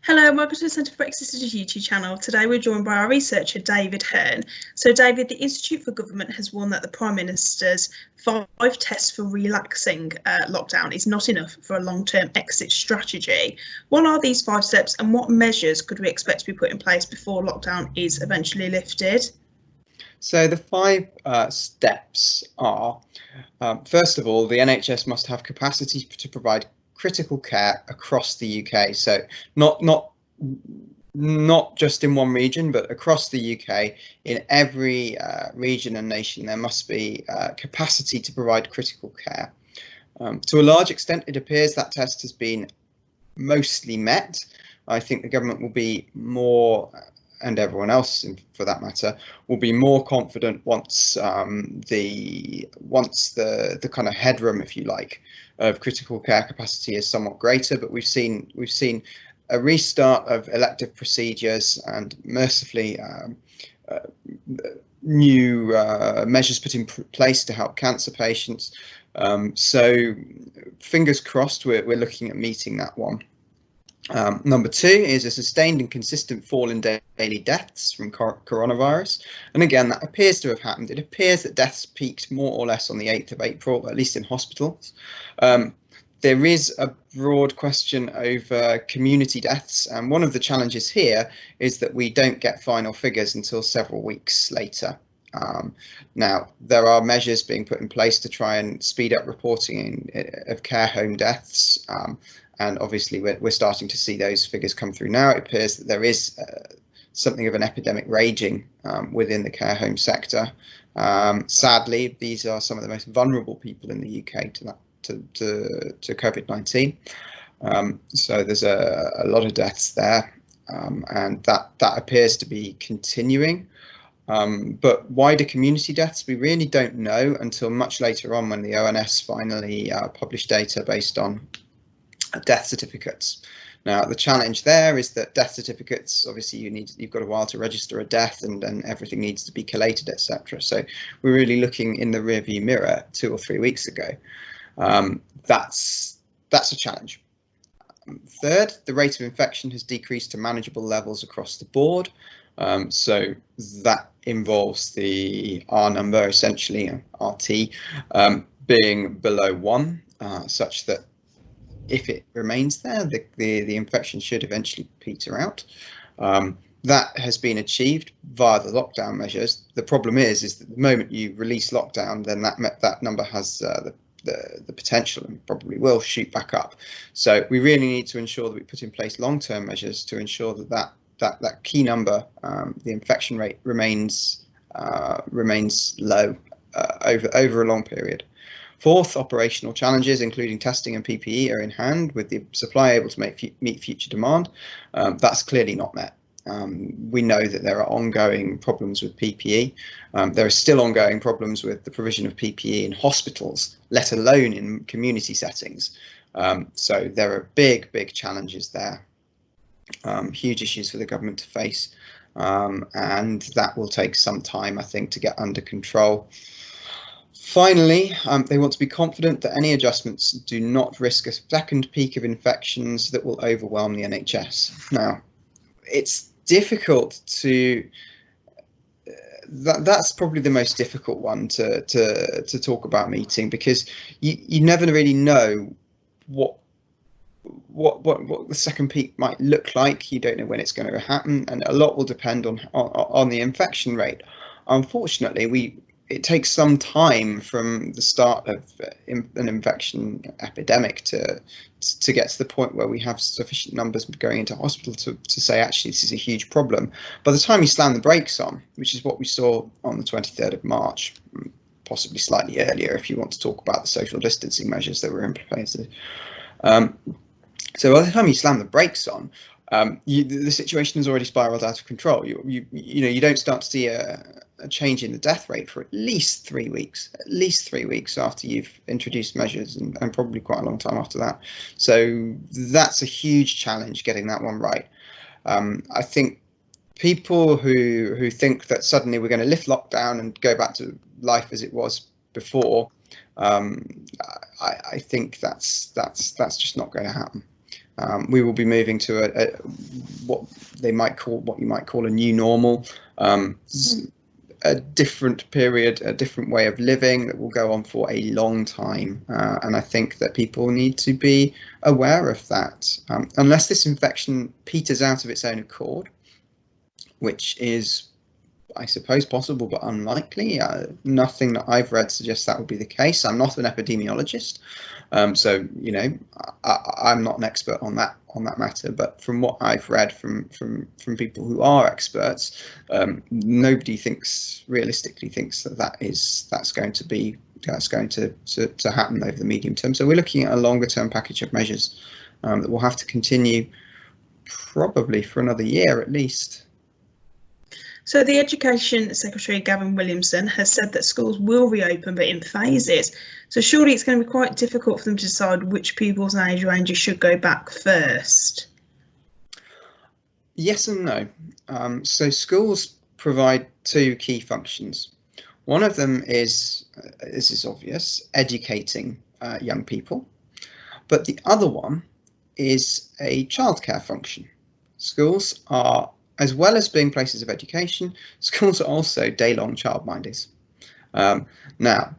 Hello and welcome to the Centre for Brexit Studies YouTube channel. Today we're joined by our researcher David Hearne. So David, the Institute for Government has warned that the Prime Minister's 5 tests for relaxing lockdown is not enough for a long-term exit strategy. What are these 5 steps and what measures could we expect to be put in place before lockdown is eventually lifted? So the 5 steps are, first of all, the NHS must have capacity to provide critical care across the UK. So not just in one region, but across the UK, in every region and nation, there must be capacity to provide critical care. To a large extent, it appears that test has been mostly met. I think the government will be more, and everyone else for that matter, will be more confident once the kind of headroom, if you like, of critical care capacity is somewhat greater. But we've seen a restart of elective procedures and mercifully new measures put in place to help cancer patients. So fingers crossed, we're looking at meeting that one. Number 2 is a sustained and consistent fall in daily deaths from coronavirus. And again, that appears to have happened. It appears that deaths peaked more or less on the 8th of April, at least in hospitals. There is a broad question over community deaths. And one of the challenges here is that we don't get final figures until several weeks later. Now, there are measures being put in place to try and speed up reporting of care home deaths. And obviously, we're starting to see those figures come through now. It appears that there is something of an epidemic raging within the care home sector. Sadly, these are some of the most vulnerable people in the UK to COVID-19. So there's a lot of deaths there, and that appears to be continuing. But wider community deaths, we really don't know until much later on, when the ONS finally published data based on death certificates. Now, the challenge there is that death certificates, obviously you've got a while to register a death, and everything needs to be collated, etc. So we're really looking in the rearview mirror 2 or 3 weeks ago. That's a challenge. Third, the rate of infection has decreased to manageable levels across the board. So that involves the R number, essentially RT, being below 1, such that if it remains there, the infection should eventually peter out. That has been achieved via the lockdown measures. The problem is that the moment you release lockdown, then that number has the potential and probably will shoot back up. So we really need to ensure that we put in place long-term measures to ensure that key number, the infection rate, remains low over a long period. Fourth, operational challenges, including testing and PPE, are in hand, with the supply able to meet future demand. That's clearly not met. We know that there are ongoing problems with PPE. There are still ongoing problems with the provision of PPE in hospitals, let alone in community settings. So there are big challenges there, huge issues for the government to face, and that will take some time, I think, to get under control. Finally, they want to be confident that any adjustments do not risk a second peak of infections that will overwhelm the NHS. Now, it's difficult to, that's probably the most difficult one to talk about meeting, because you never really know what the second peak might look like. You don't know when it's going to happen, and a lot will depend on the infection rate. Unfortunately, it takes some time from the start of an infection epidemic to get to the point where we have sufficient numbers going into hospital to say, actually, this is a huge problem. By the time you slam the brakes on, which is what we saw on the 23rd of March, possibly slightly earlier if you want to talk about the social distancing measures that were implemented. So by the time you slam the brakes on, the situation has already spiraled out of control. You don't start to see a change in the death rate for at least 3 weeks, after you've introduced measures, and probably quite a long time after that. So that's a huge challenge, getting that one right. I think people who think that suddenly we're going to lift lockdown and go back to life as it was before, I think that's just not going to happen. We will be moving to what you might call a new normal, a different period, a different way of living that will go on for a long time. And I think that people need to be aware of that. Unless this infection peters out of its own accord, which is, I suppose, possible but unlikely. Nothing that I've read suggests that would be the case. I'm not an epidemiologist, so I'm not an expert on that matter. But from what I've read from people who are experts, nobody realistically thinks that that's going to happen over the medium term. So we're looking at a longer term package of measures that will have to continue probably for another year at least. So the Education Secretary, Gavin Williamson, has said that schools will reopen, but in phases. So surely it's going to be quite difficult for them to decide which pupils and age ranges should go back first. Yes and no. So schools provide two key functions. One of them is, this is obvious, educating young people. But the other one is a childcare function. Schools are, as well as being places of education, schools are also day-long childminders. Now,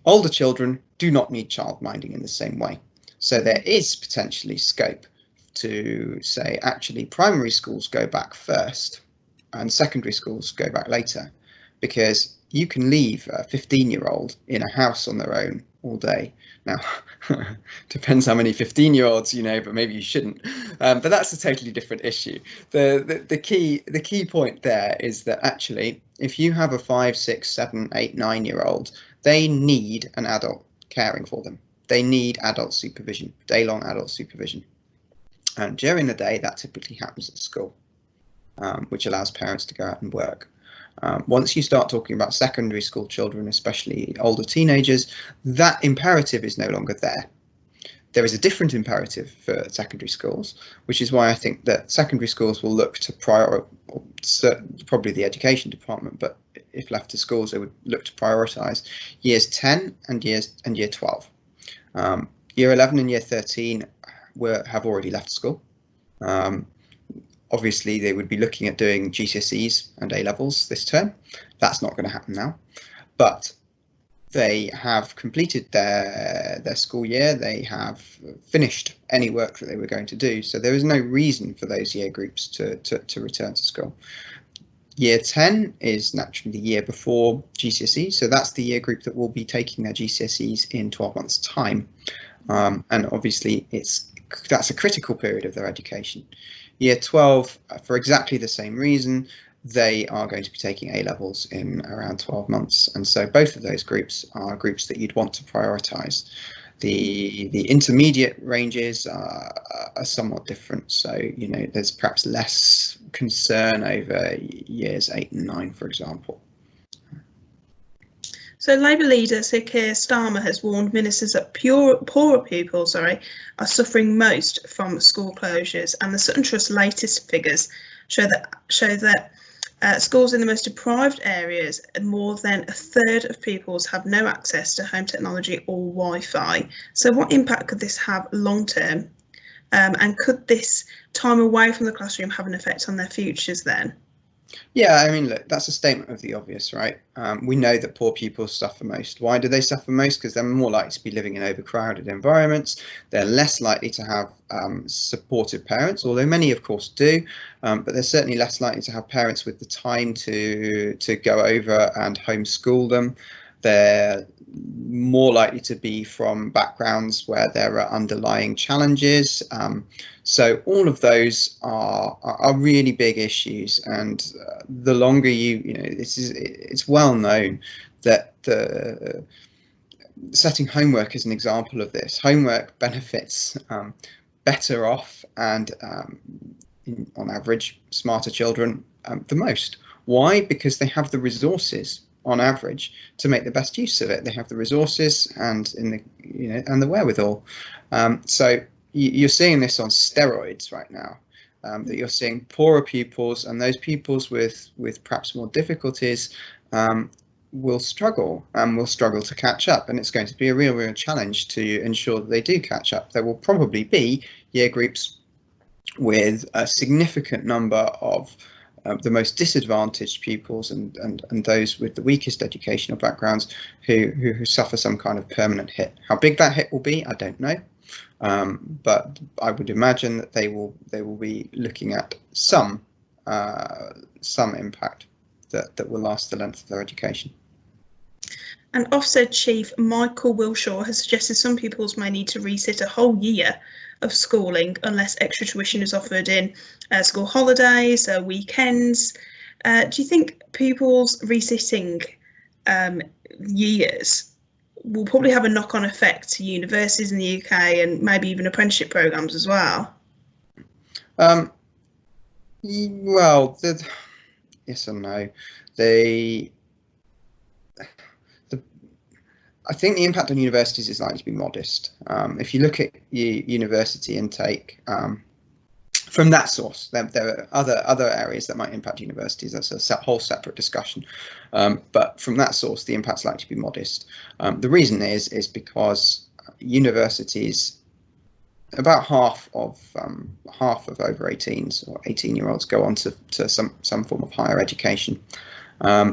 older children do not need childminding in the same way. So there is potentially scope to say, actually, primary schools go back first and secondary schools go back later, because you can leave a 15-year-old in a house on their own all day. Now, depends how many 15-year-olds you know, but maybe you shouldn't. But that's a totally different issue. The key point there is that actually, if you have a 5, 6, 7, 8, 9-year-old, they need an adult caring for them. They need adult supervision, day-long adult supervision. And during the day, that typically happens at school, which allows parents to go out and work. Once you start talking about secondary school children, especially older teenagers, that imperative is no longer there. There is a different imperative for secondary schools, which is why I think that secondary schools will look to probably the education department, but if left to schools, they would look to prioritise years 10 and year 12. Year 11 and year 13 have already left school. Obviously, they would be looking at doing GCSEs and A-levels this term. That's not going to happen now. But they have completed their school year. They have finished any work that they were going to do. So there is no reason for those year groups to return to school. Year 10 is naturally the year before GCSE. So that's the year group that will be taking their GCSEs in 12 months' time. And obviously, that's a critical period of their education. Year 12, for exactly the same reason, they are going to be taking A-levels in around 12 months. And so both of those groups are groups that you'd want to prioritise. The intermediate ranges are somewhat different. So, you know, there's perhaps less concern over years 8 and 9, for example. So Labour leader Sir Keir Starmer has warned ministers that poorer pupils are suffering most from school closures, and the Sutton Trust latest figures show that schools in the most deprived areas, more than a third of pupils have no access to home technology or Wi-Fi. So what impact could this have long term? And could this time away from the classroom have an effect on their futures then? Yeah, I mean, look, that's a statement of the obvious, right? We know that poor pupils suffer most. Why do they suffer most? Because they're more likely to be living in overcrowded environments. They're less likely to have supportive parents, although many, of course, do. But they're certainly less likely to have parents with the time to go over and homeschool them. They're more likely to be from backgrounds where there are underlying challenges. So all of those are really big issues, and the longer it's well known that setting homework is an example of this. Homework benefits better off and on average smarter children the most. Why? Because they have the resources on average to make the best use of it. They have the resources and and the wherewithal. So you're seeing this on steroids right now, that you're seeing poorer pupils, and those pupils with perhaps more difficulties will struggle to catch up, and it's going to be a real challenge to ensure that they do catch up. There will probably be year groups with a significant number of the most disadvantaged pupils and those with the weakest educational backgrounds who suffer some kind of permanent hit. How big that hit will be, I don't know, but I would imagine that they will be looking at some impact that will last the length of their education. And Ofsted Chief Michael Wilshaw has suggested some pupils may need to resit a whole year of schooling unless extra tuition is offered in school holidays, weekends. Do you think pupils resitting years will probably have a knock-on effect to universities in the UK and maybe even apprenticeship programmes as well? Well, yes and no. I think the impact on universities is likely to be modest. If you look at university intake from that source, there are other areas that might impact universities. That's a whole separate discussion. But from that source, the impact's likely to be modest. The reason is because universities, about half of over 18s or 18-year-olds go on to some form of higher education.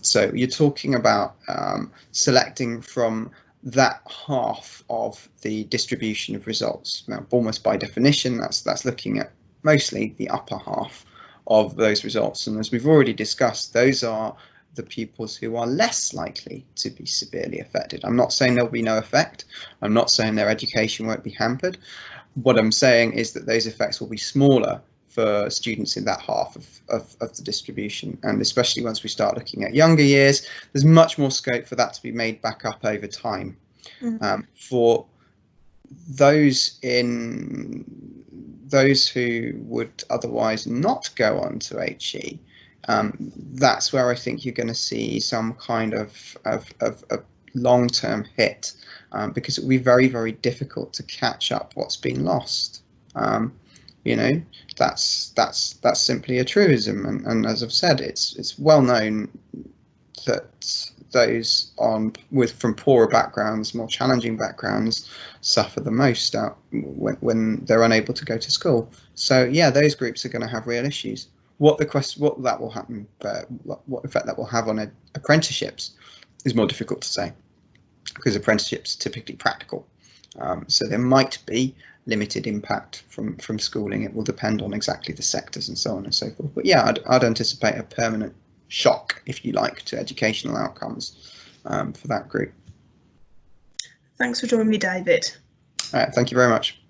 So you're talking about selecting from that half of the distribution of results. Now, almost by definition, that's looking at mostly the upper half of those results. And as we've already discussed, those are the pupils who are less likely to be severely affected. I'm not saying there'll be no effect. I'm not saying their education won't be hampered. What I'm saying is that those effects will be smaller for students in that half of the distribution, and especially once we start looking at younger years, there's much more scope for that to be made back up over time. For those who would otherwise not go on to HE, that's where I think you're going to see some kind of long-term hit, because it will be very, very difficult to catch up what's been lost. You know, that's simply a truism, and as I've said, it's well known that those from poorer backgrounds, more challenging backgrounds, suffer the most out when they're unable to go to school. So yeah, those groups are going to have real issues. What effect that will have on apprenticeships is more difficult to say, because apprenticeships are typically practical. So there might be limited impact from schooling. It will depend on exactly the sectors and so on and so forth. But yeah, I'd anticipate a permanent shock, if you like, to educational outcomes for that group. Thanks for joining me, David. All right, thank you very much.